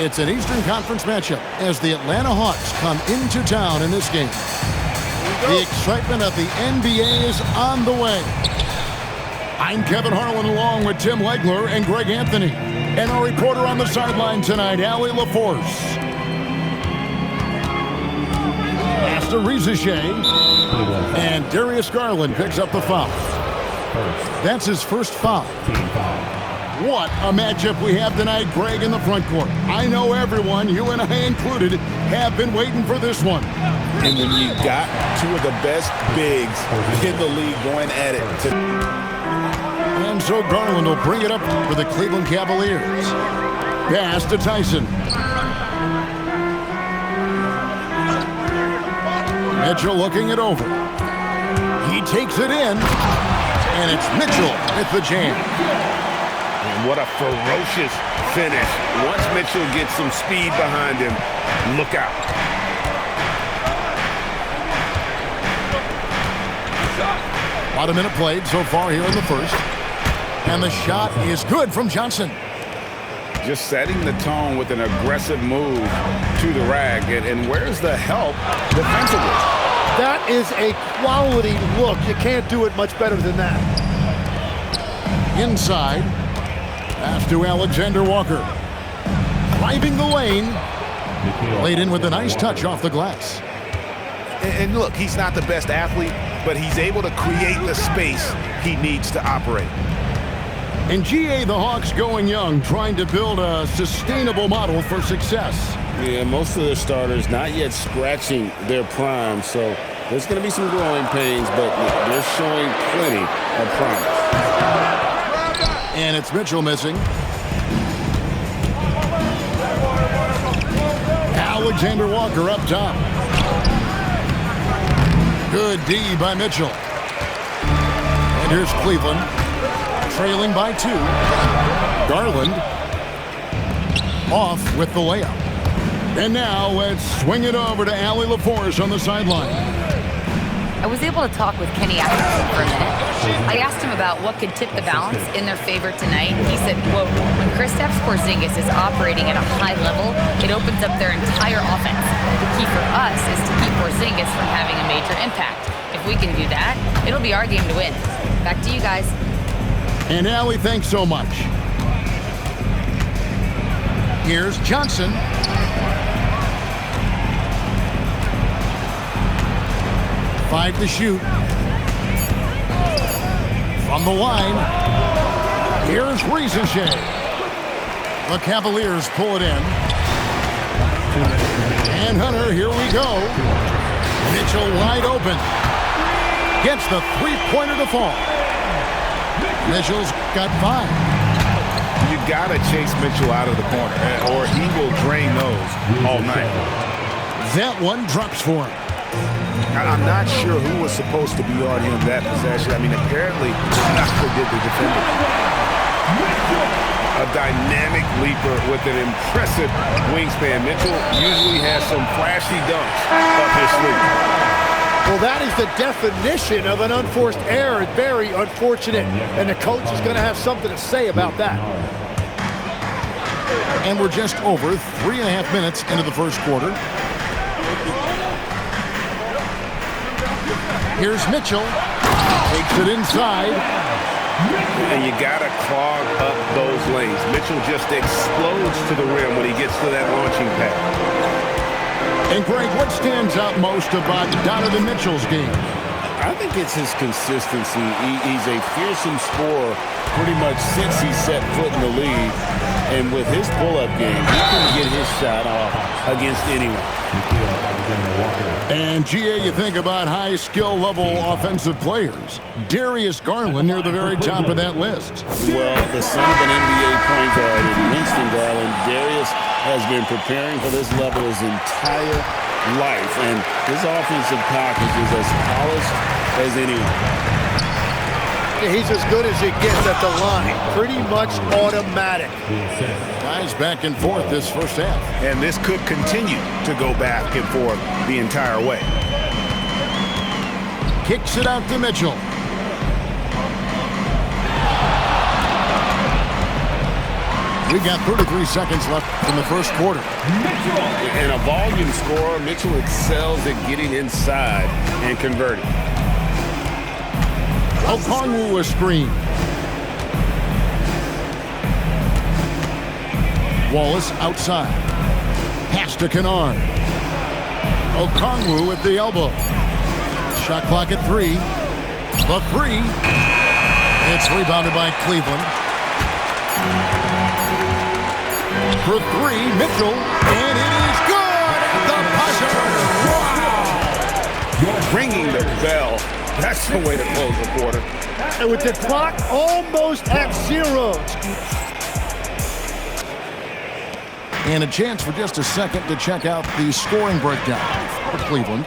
It's an Eastern Conference matchup as the Atlanta Hawks come into town in this game. The excitement of the NBA is on the way. I'm Kevin Harlan along with Tim Legler and Greg Anthony. And our reporter on the sideline tonight, Allie LaForce. After Rizichet, and Darius Garland picks up the foul. That's his first foul. What a matchup we have tonight, Greg, in the front court. I know everyone, you and I included, have been waiting for this one. And when you got two of the best bigs in the league going at it. And so Garland will bring it up for the Cleveland Cavaliers. Pass to Tyson. Mitchell looking it over. He takes it in, and it's Mitchell with the jam. And what a ferocious finish. Once Mitchell gets some speed behind him, look out. About a minute played so far here in the first. And the shot is good from Johnson. Just setting the tone with an aggressive move to the rack. And where's the help defensively? That is a quality look. You can't do it much better than that. Inside. Pass to Alexander Walker. Driving the lane. Laid in with a nice touch off the glass. And look, he's not the best athlete, but he's able to create the space he needs to operate. And GA, the Hawks going young, trying to build a sustainable model for success. Yeah, most of their starters not yet scratching their prime, so there's going to be some growing pains, but they're showing plenty of promise. And it's Mitchell missing. Alexander Walker up top. Good D by Mitchell. And here's Cleveland, trailing by 2. Garland off with the layup. And now let's swing it over to Allie LaForce on the sideline. I was able to talk with Kenny Atkinson for a minute. I asked him about what could tip the balance in their favor tonight. He said, quote, when Kristaps Porzingis is operating at a high level, it opens up their entire offense. The key for us is to keep Porzingis from having a major impact. If we can do that, it'll be our game to win. Back to you guys. And Allie, thanks so much. Here's Johnson. Five to shoot. From the line, here's Rizichet. The Cavaliers pull it in. And Hunter, here we go. Mitchell wide open. Gets the three-pointer to fall. Mitchell's got 5. You got to chase Mitchell out of the corner, or he will drain those all night. That one drops for him. I'm not sure who was supposed to be on him that possession. I mean, apparently, Knocker did the defender. A dynamic leaper with an impressive wingspan. Mitchell usually has some flashy dunks up his sleeve. Well, that is the definition of an unforced error. Very unfortunate. And the coach is going to have something to say about that. And we're just over 3.5 minutes into the first quarter. Here's Mitchell. Takes it inside. And you got to clog up those lanes. Mitchell just explodes to the rim when he gets to that launching pad. And Greg, what stands out most about Donovan Mitchell's game? I think it's his consistency. He's a fearsome scorer pretty much since he set foot in the league. And with his pull-up game, he can get his shot off against anyone. And, GA, you think about high skill level offensive players. Darius Garland near the very top of that list. Well, the son of an NBA point guard in Winston Garland, Darius has been preparing for this level his entire life. And his offensive package is as polished as anyone. He's as good as it gets at the line. Pretty much automatic. Guys back and forth this first half. And this could continue to go back and forth the entire way. Kicks it out to Mitchell. We got 33 seconds left in the first quarter. And a volume scorer, Mitchell excels at getting inside and converting. Okongwu a screen. Wallace outside. Pass to Kennard. Okongwu at the elbow. Shot clock at 3. The 3. It's rebounded by Cleveland. For 3, Mitchell. And it is good at the buzzer. Wow! Ringing the bell. That's the way to close the quarter. And with the clock almost at 0. And a chance for just a second to check out the scoring breakdown for Cleveland.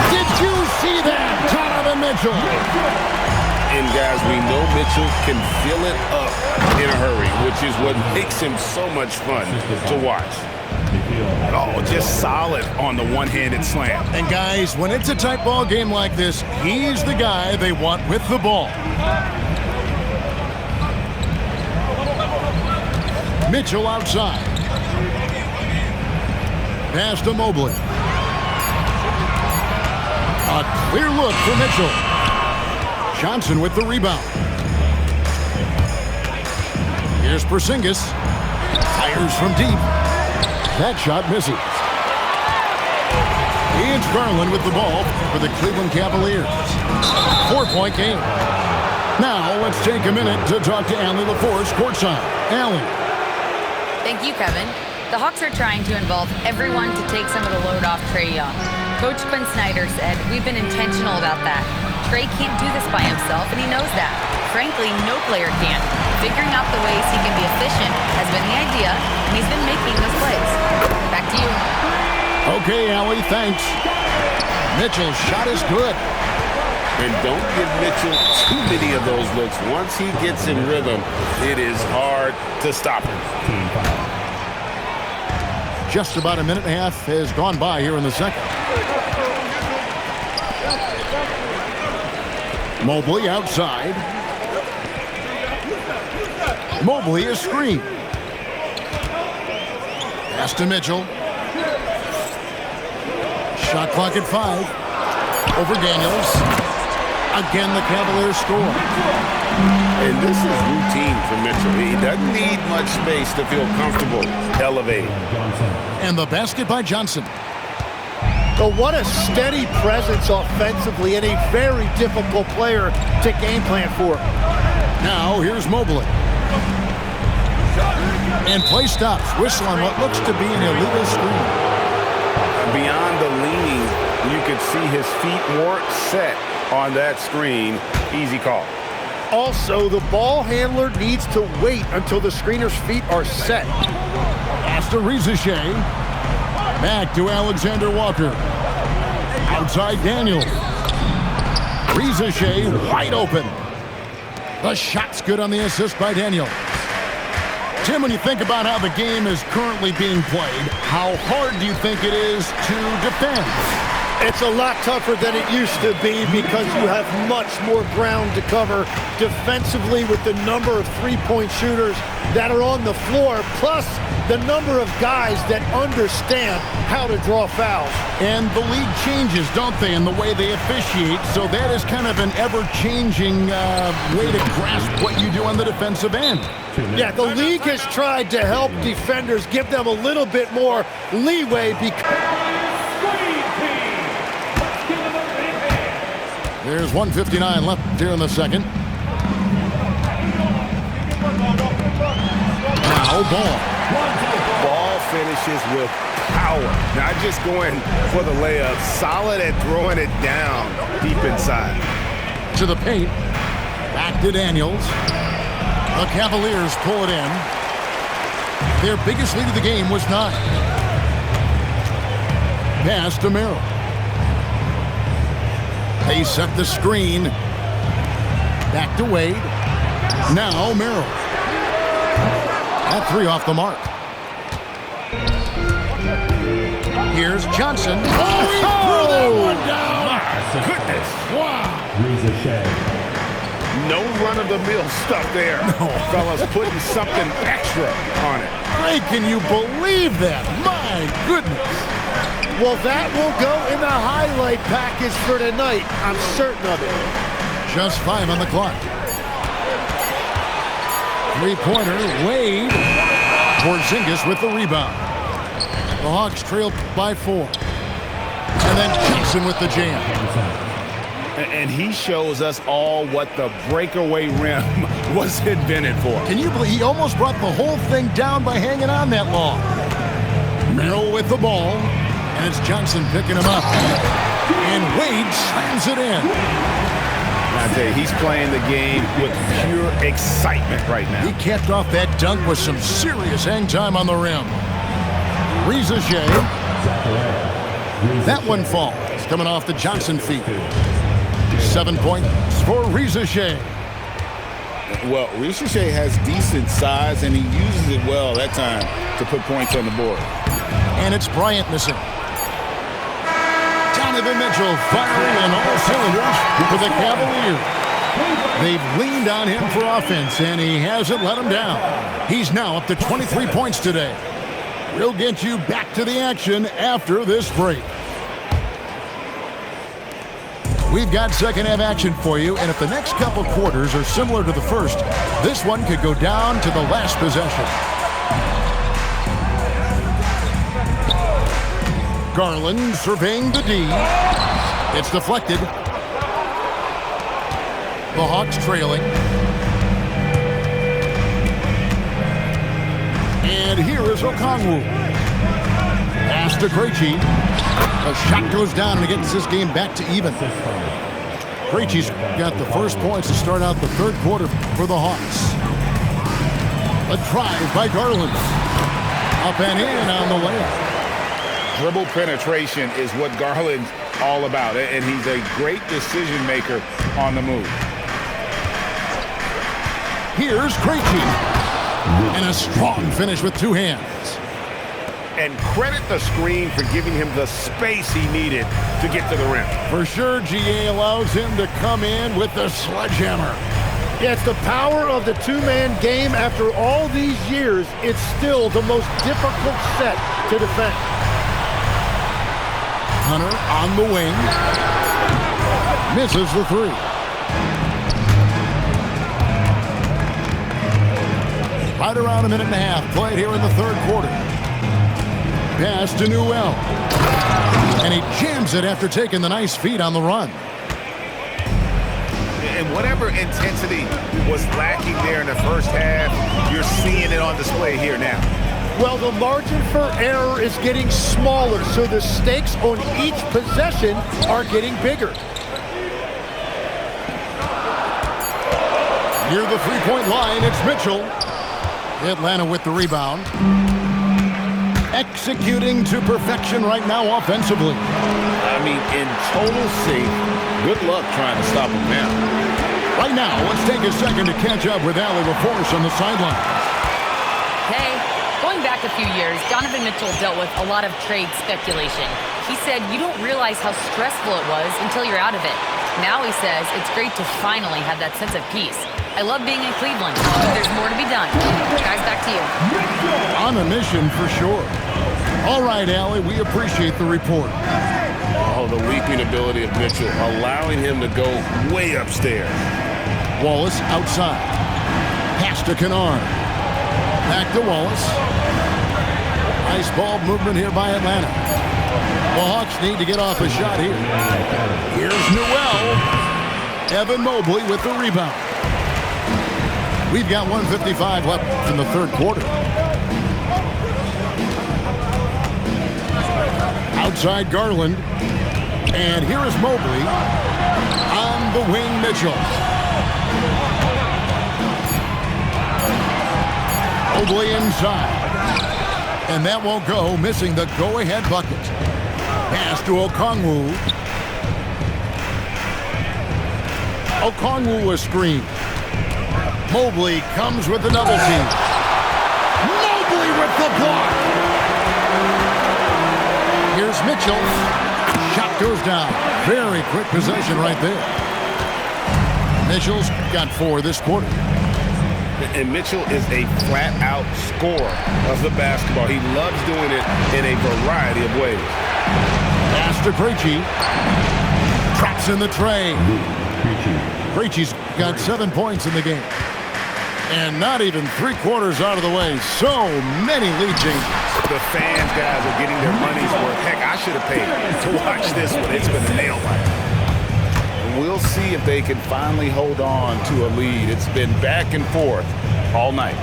Did you see that? Donovan Mitchell. And guys, we know Mitchell can fill it up in a hurry, which is what makes him so much fun to watch. Oh, just solid on the one-handed slam. And guys, when it's a tight ball game like this, he's the guy they want with the ball. Mitchell outside. Pass to Mobley. A clear look for Mitchell. Johnson with the rebound. Here's Porzingis. Fires from deep. That shot misses. It's Garland with the ball for the Cleveland Cavaliers. 4-point game. Now let's take a minute to talk to Allie LaForce courtside. Allie. Thank you, Kevin. The Hawks are trying to involve everyone to take some of the load off Trae Young. Coach Quinn Snyder said, "We've been intentional about that. Trae can't do this by himself, and he knows that. Frankly, no player can. Figuring out the ways he can be efficient has been the idea, and he's been making those plays." Back to you. Okay, Allie, thanks. Mitchell's shot is good. And don't give Mitchell too many of those looks. Once he gets in rhythm, it is hard to stop him. Just about a minute and a half has gone by here in the second. Mobley outside. Mobley a screen. Pass to Mitchell. Shot clock at 5. Over Daniels. Again, the Cavaliers score. And this is routine for Mitchell. He doesn't need much space to feel comfortable elevating. And the basket by Johnson. But what a steady presence offensively and a very difficult player to game plan for. Now, here's Mobley. And play stops. Whistle on what looks to be an illegal screen. Beyond the leaning, you could see his feet weren't set on that screen. Easy call. Also, the ball handler needs to wait until the screener's feet are set. Pass to Rizichet. Back to Alexander Walker. Outside Daniels. Rizichet wide open. The shot's good on the assist by Daniels. Tim, when you think about how the game is currently being played, how hard do you think it is to defend? It's a lot tougher than it used to be because you have much more ground to cover defensively with the number of three-point shooters that are on the floor, plus the number of guys that understand how to draw fouls. And the league changes, don't they, in the way they officiate, so that is kind of an ever-changing way to grasp what you do on the defensive end. Yeah, the league has tried to help defenders, give them a little bit more leeway because... There's 1:59 left here in the second. Now ball. Ball finishes with power. Not just going for the layup. Solid at throwing it down deep inside. To the paint. Back to Daniels. The Cavaliers pull it in. Their biggest lead of the game was 9. Pass to Merrill. They set the screen. Back to Wade. Now Merrill. That 3 off the mark. Here's Johnson. Oh, he threw that one down. My goodness. Wow. No run-of-the-mill stuff there. No. Fellas putting something extra on it. Hey, can you believe that? My goodness. Well, that will go in the highlight package for tonight. I'm certain of it. Just 5 on the clock. Three-pointer, Wade. Porzingis with the rebound. The Hawks trail by 4. And then Johnson with the jam. And he shows us all what the breakaway rim was invented for. Can you believe he almost brought the whole thing down by hanging on that long? Merrill with the ball. And it's Johnson picking him up. And Wade slams it in. I tell you, he's playing the game with pure excitement right now. He capped off that dunk with some serious hang time on the rim. Rizachet. That one falls. Coming off the Johnson feet. 7 points for Rizachet. Well, Rizachet has decent size, and he uses it well that time to put points on the board. And it's Bryant missing. Donovan Mitchell firing on all cylinders for the Cavaliers. They've leaned on him for offense, and he hasn't let them down. He's now up to 23 points today. We'll get you back to the action after this break. We've got second-half action for you, and if the next couple quarters are similar to the first, this one could go down to the last possession. Garland surveying the D. It's deflected. The Hawks trailing. And here is Okongwu. Pass to Krejci. A shot goes down and it gets this game back to even. Krejci's got the first points to start out the third quarter for the Hawks. A drive by Garland. Up and in on the layup. Dribble penetration is what Garland's all about, and he's a great decision maker on the move. Here's Krejci. And a strong finish with two hands. And credit the screen for giving him the space he needed to get to the rim. For sure, GA allows him to come in with the sledgehammer. Yeah, it's the power of the two-man game. After all these years, it's still the most difficult set to defend. Hunter on the wing. Misses the three. Right around a minute and a half played here in the third quarter. Pass to Newell. And he jams it after taking the nice feed on the run. And whatever intensity was lacking there in the first half, you're seeing it on display here now. Well, the margin for error is getting smaller, so the stakes on each possession are getting bigger. Near the three-point line, it's Mitchell. Atlanta with the rebound. Executing to perfection right now offensively. I mean, in total sync, good luck trying to stop him now. Right now, let's take a second to catch up with Allie LaForce on the sideline. Hey, going back a few years, Donovan Mitchell dealt with a lot of trade speculation. He said you don't realize how stressful it was until you're out of it. Now he says it's great to finally have that sense of peace. I love being in Cleveland, but there's more to be done. Guys, back to you. On a mission for sure. All right, Allie, we appreciate the report. Oh, the leaping ability of Mitchell, allowing him to go way upstairs. Wallace outside. Pass to Kennard. Back to Wallace. Nice ball movement here by Atlanta. The Hawks need to get off a shot here. Here's Newell. Evan Mobley with the rebound. We've got 1:55 left in the third quarter. Outside Garland. And here is Mobley. On the wing, Mitchell. Mobley inside. And that won't go, missing the go-ahead bucket. Pass to Okongwu. Okongwu a screen. Mobley comes with the double team. Mobley with the block. Here's Mitchell. Shot goes down. Very quick possession right there. Mitchell's got 4 this quarter. And Mitchell is a flat-out scorer of the basketball. He loves doing it in a variety of ways. Pass to Trae. Traps in the Trae. Trae's got 7 points in the game. And not even 3/4 out of the way. So many lead changes. The fans, guys, are getting their money's worth. Heck, I should have paid to watch this one. It's been a nail biter. We'll see if they can finally hold on to a lead. It's been back and forth all night.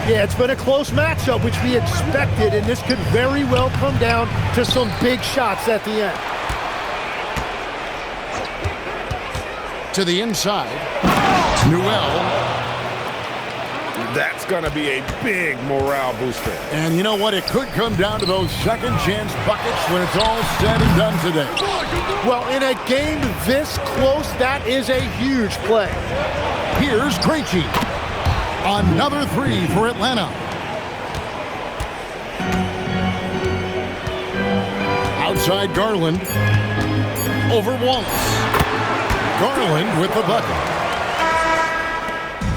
Yeah, it's been a close matchup, which we expected, and this could very well come down to some big shots at the end. To the inside. Newell. That's going to be a big morale booster. And you know what? It could come down to those second chance buckets when it's all said and done today. Well, in a game this close, that is a huge play. Here's Trae. Another 3 for Atlanta. Outside Garland. Over Wallace. Garland with the bucket.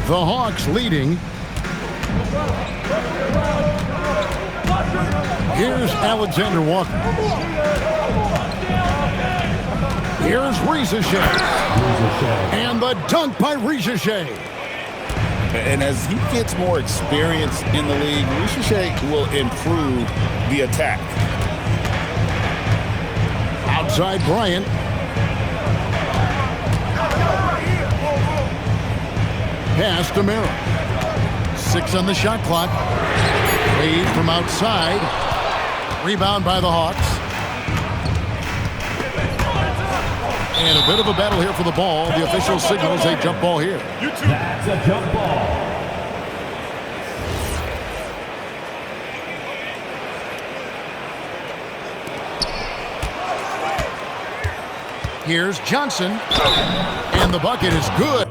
The Hawks leading. Here's Alexander Walker. Here's Ricochet. And the dunk by Ricochet. And as he gets more experience in the league, Ricochet will improve the attack. Outside Bryant. Pass to Merrill. 6 on the shot clock. Wade from outside. Rebound by the Hawks. And a bit of a battle here for the ball. The official signals a jump ball here. That's a jump ball. Here's Johnson. And the bucket is good.